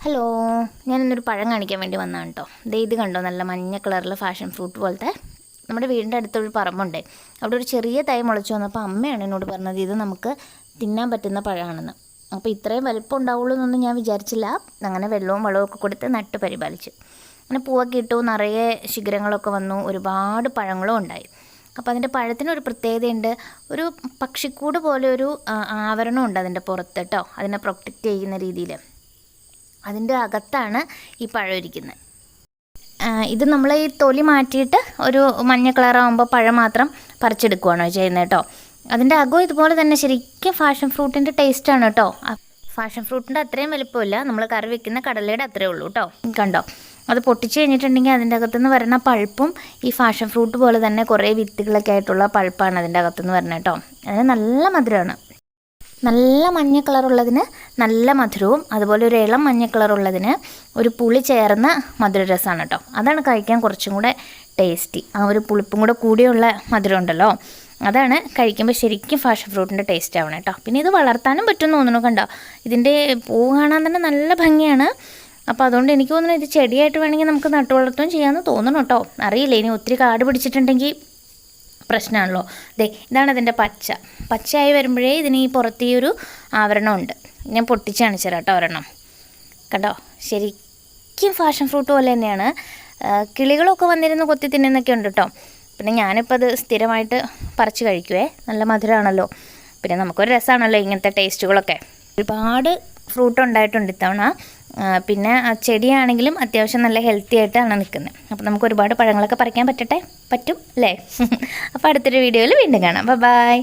Hello, ഞാനിന്നൊരു പഴം കാണിക്കാൻ വേണ്ടി വന്നതാണ് കേട്ടോ. ഇത് കണ്ടോ, നല്ല മഞ്ഞ കളറിൽ ഫാഷൻ ഫ്രൂട്ട് പോലത്തെ. നമ്മുടെ വീടിൻ്റെ അടുത്തൊരു പറമ്പുണ്ട്, അവിടെ ഒരു ചെറിയ തൈ മുളച്ചു വന്നപ്പോൾ അമ്മയാണ് എന്നോട് പറഞ്ഞത് ഇത് നമുക്ക് തിന്നാൻ പറ്റുന്ന പഴമാണെന്ന്. അപ്പോൾ ഇത്രയും വലിപ്പം ഉണ്ടാവുള്ളൂ എന്നൊന്നും ഞാൻ വിചാരിച്ചില്ല. അങ്ങനെ വെള്ളവും വളവും ഒക്കെ കൊടുത്ത് നട്ട് പരിപാലിച്ചു. അങ്ങനെ പൂവൊക്കെ ഇട്ടു, നിറയെ ശിഖരങ്ങളൊക്കെ വന്നു, ഒരുപാട് പഴങ്ങളും ഉണ്ടായി. അപ്പോൾ അതിൻ്റെ പഴത്തിനൊരു പ്രത്യേകതയുണ്ട്. ഒരു പക്ഷിക്കൂട് പോലെ ഒരു ആവരണമുണ്ട് അതിൻ്റെ പുറത്ത് കേട്ടോ, അതിനെ പ്രൊട്ടക്റ്റ് ചെയ്യുന്ന രീതിയിൽ. അതിൻ്റെ അകത്താണ് ഈ പഴം ഇരിക്കുന്നത്. ഇത് നമ്മൾ ഈ തൊലി മാറ്റിയിട്ട് ഒരു മഞ്ഞ കളറാകുമ്പോൾ പഴം മാത്രം പറിച്ചെടുക്കുകയാണോ ചെയ്യുന്നത് കേട്ടോ. അതിൻ്റെ അകം ഇതുപോലെ തന്നെ ശരിക്കും ഫാഷൻ ഫ്രൂട്ടിൻ്റെ ടേസ്റ്റാണ് കേട്ടോ. ഫാഷൻ ഫ്രൂട്ടിൻ്റെ അത്രയും വലിപ്പമില്ല, നമ്മൾ കറി വെക്കുന്ന കടലയുടെ അത്രയേ ഉള്ളൂ കേട്ടോ. കണ്ടോ, അത് പൊട്ടിച്ച് കഴിഞ്ഞിട്ടുണ്ടെങ്കിൽ അതിൻ്റെ അകത്തുനിന്ന് വരുന്ന പൾപ്പും ഈ ഫാഷൻ ഫ്രൂട്ട് പോലെ തന്നെ കുറേ വിത്തുകളൊക്കെ ആയിട്ടുള്ള പൾപ്പാണ് അതിൻ്റെ അകത്തുനിന്ന് വരുന്നത് കേട്ടോ. അതിന് നല്ല മധുരമാണ്. നല്ല മഞ്ഞ കളറുള്ളതിന് നല്ല മധുരവും, അതുപോലെ ഒരു ഇളം മഞ്ഞ കളറുള്ളതിന് ഒരു പുളി ചേർന്ന മധുരരസമാണ് കേട്ടോ. അതാണ് കഴിക്കാൻ കുറച്ചും കൂടെ ടേസ്റ്റി. ആ ഒരു പുളിപ്പും കൂടെ കൂടിയുള്ള മധുരം ഉണ്ടല്ലോ, അതാണ് കഴിക്കുമ്പോൾ ശരിക്കും ഫാഷൻ ഫ്രൂട്ടിൻ്റെ ടേസ്റ്റ് ആവണം കേട്ടോ. പിന്നെ ഇത് വളർത്താനും പറ്റുമെന്ന് തോന്നുന്നു. കണ്ടോ, ഇതിൻ്റെ പൂവ് കാണാൻ തന്നെ നല്ല ഭംഗിയാണ്. അപ്പോൾ അതുകൊണ്ട് എനിക്ക് തോന്നുന്നു ഇത് ചെടിയായിട്ട് വേണമെങ്കിൽ നമുക്ക് നട്ടു വളർത്തുകയും ചെയ്യാമെന്ന് തോന്നണം കേട്ടോ. അറിയില്ല, ഇനി ഒത്തിരി കാട് പിടിച്ചിട്ടുണ്ടെങ്കിൽ പ്രശ്നമാണല്ലോ. ഇതാണ് അതിൻ്റെ പച്ചയായി വരുമ്പോഴേ ഇതിന് ഈ പുറത്ത് ഈ ഒരു ആവരണമുണ്ട്. ഞാൻ പൊട്ടിച്ച് കാണിച്ചു തരാം കേട്ടോ ഒരെണ്ണം. കണ്ടോ, ശരിക്കും ഫാഷൻ ഫ്രൂട്ട് പോലെ തന്നെയാണ്. കിളികളൊക്കെ വന്നിരുന്ന് കൊത്തി തിന്നുന്നൊക്കെ ഉണ്ട് കേട്ടോ. പിന്നെ ഞാനിപ്പോൾ അത് സ്ഥിരമായിട്ട് പറിച്ച് കഴിക്കുവേ, നല്ല മധുരമാണല്ലോ. പിന്നെ നമുക്കൊരു രസമാണല്ലോ ഇങ്ങനത്തെ ടേസ്റ്റുകളൊക്കെ. ഒരുപാട് ഫ്രൂട്ട് ഉണ്ടായിട്ടുണ്ട് ഇത്തവണ. പിന്നെ ആ ചെടിയാണെങ്കിലും അത്യാവശ്യം നല്ല ഹെൽത്തി ആയിട്ടാണ് നിൽക്കുന്നത്. അപ്പോൾ നമുക്ക് ഒരുപാട് പഴങ്ങളൊക്കെ പറിക്കാൻ പറ്റും അല്ലേ? അപ്പോൾ അടുത്തൊരു വീഡിയോയിൽ വീണ്ടും കാണാം. ബൈ.